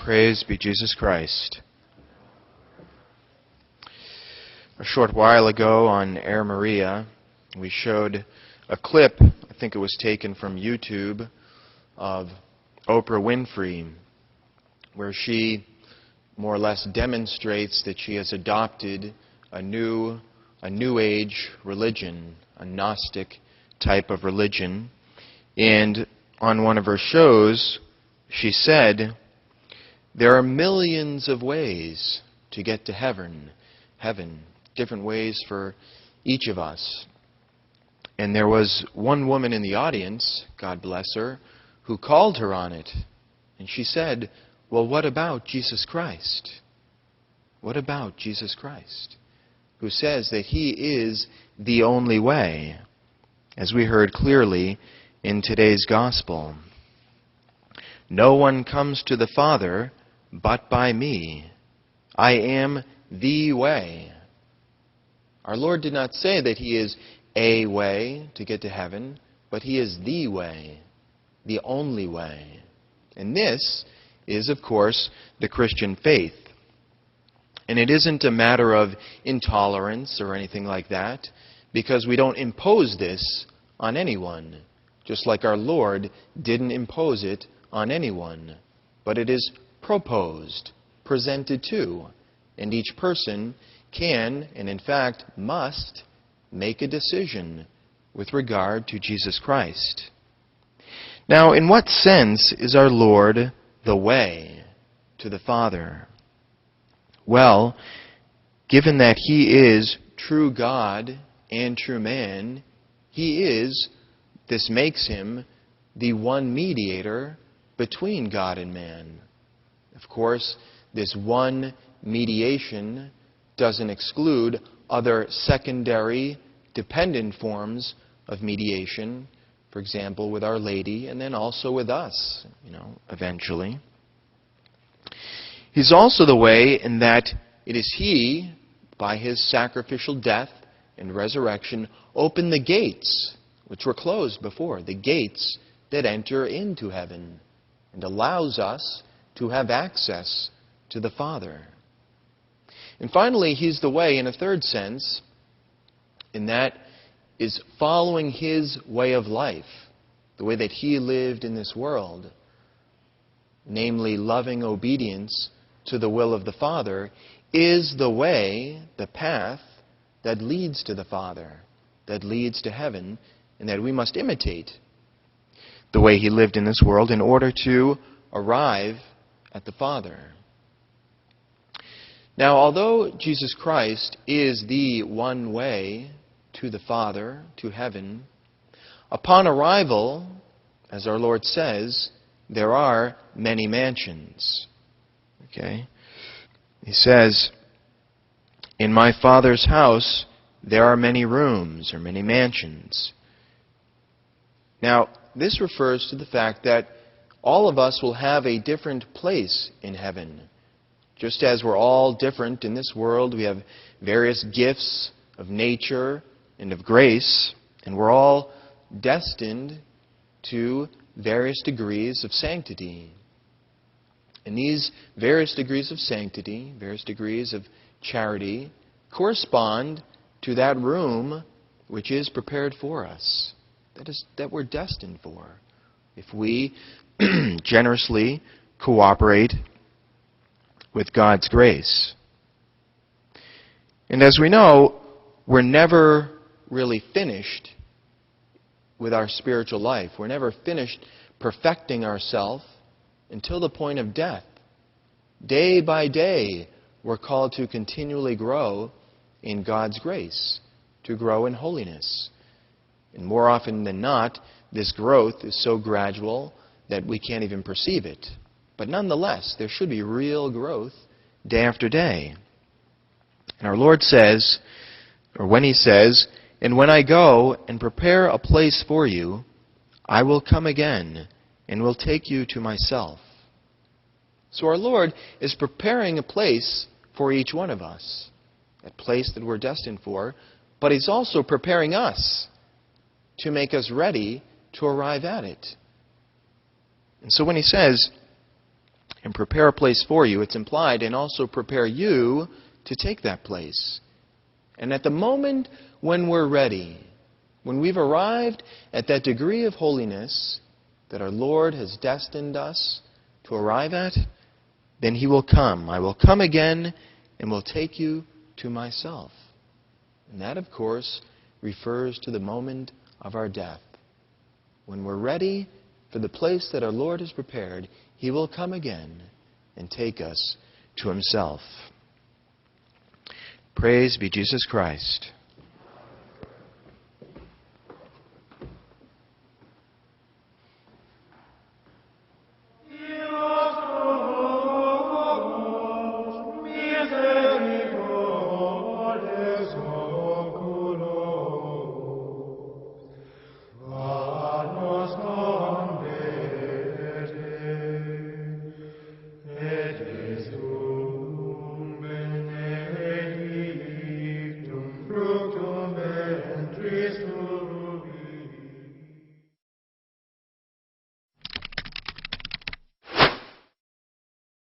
Praise be Jesus Christ. A short while ago on AirMaria, we showed a clip, I think it was taken from YouTube, of Oprah Winfrey, where she more or less demonstrates that she has adopted a new age religion, a Gnostic type of religion. And on one of her shows, she said, there are millions of ways to get to heaven, different ways for each of us. And there was one woman in the audience, God bless her, who called her on it. And she said, well, what about Jesus Christ? What about Jesus Christ, who says that He is the only way, as we heard clearly in today's gospel. No one comes to the Father but by me. I am the way. Our Lord did not say that He is a way to get to heaven, but He is the way, the only way. And this is, of course, the Christian faith. And it isn't a matter of intolerance or anything like that, because we don't impose this on anyone, just like our Lord didn't impose it on anyone. But it is proposed, presented to, and each person can, and in fact must, make a decision with regard to Jesus Christ. Now, in what sense is our Lord the way to the Father? Well, given that He is true God and true man, this makes Him the one mediator between God and man. Of course, this one mediation doesn't exclude other secondary, dependent forms of mediation, for example, with Our Lady, and then also with us, eventually. He's also the way in that it is He, by His sacrificial death and resurrection, opened the gates, which were closed before, the gates that enter into heaven, and allows us to have access to the Father. And finally, He's the way in a third sense, in that is following His way of life, the way that He lived in this world, namely loving obedience to the will of the Father, is the way, the path that leads to the Father, that leads to heaven, and that we must imitate the way He lived in this world in order to arrive at the Father. Now, although Jesus Christ is the one way to the Father, to heaven, upon arrival, as our Lord says, there are many mansions. Okay? He says, in my Father's house there are many rooms, or many mansions. Now, this refers to the fact that all of us will have a different place in heaven. Just as we're all different in this world, we have various gifts of nature and of grace, and we're all destined to various degrees of sanctity. And these various degrees of sanctity, various degrees of charity, correspond to that room which is prepared for us, that we're destined for, if we generously cooperate with God's grace. And as we know, we're never really finished with our spiritual life. We're never finished perfecting ourselves until the point of death. Day by day, we're called to continually grow in God's grace, to grow in holiness. And more often than not, this growth is so gradual that we can't even perceive it. But nonetheless, there should be real growth day after day. And our Lord says, or when He says, and when I go and prepare a place for you, I will come again and will take you to myself. So our Lord is preparing a place for each one of us, that place that we're destined for, but He's also preparing us to make us ready to arrive at it. And so when He says, and prepare a place for you, it's implied, and also prepare you to take that place. And at the moment when we're ready, when we've arrived at that degree of holiness that our Lord has destined us to arrive at, then He will come. I will come again and will take you to myself. And that, of course, refers to the moment of our death. When we're ready for the place that our Lord has prepared, He will come again and take us to Himself. Praise be Jesus Christ.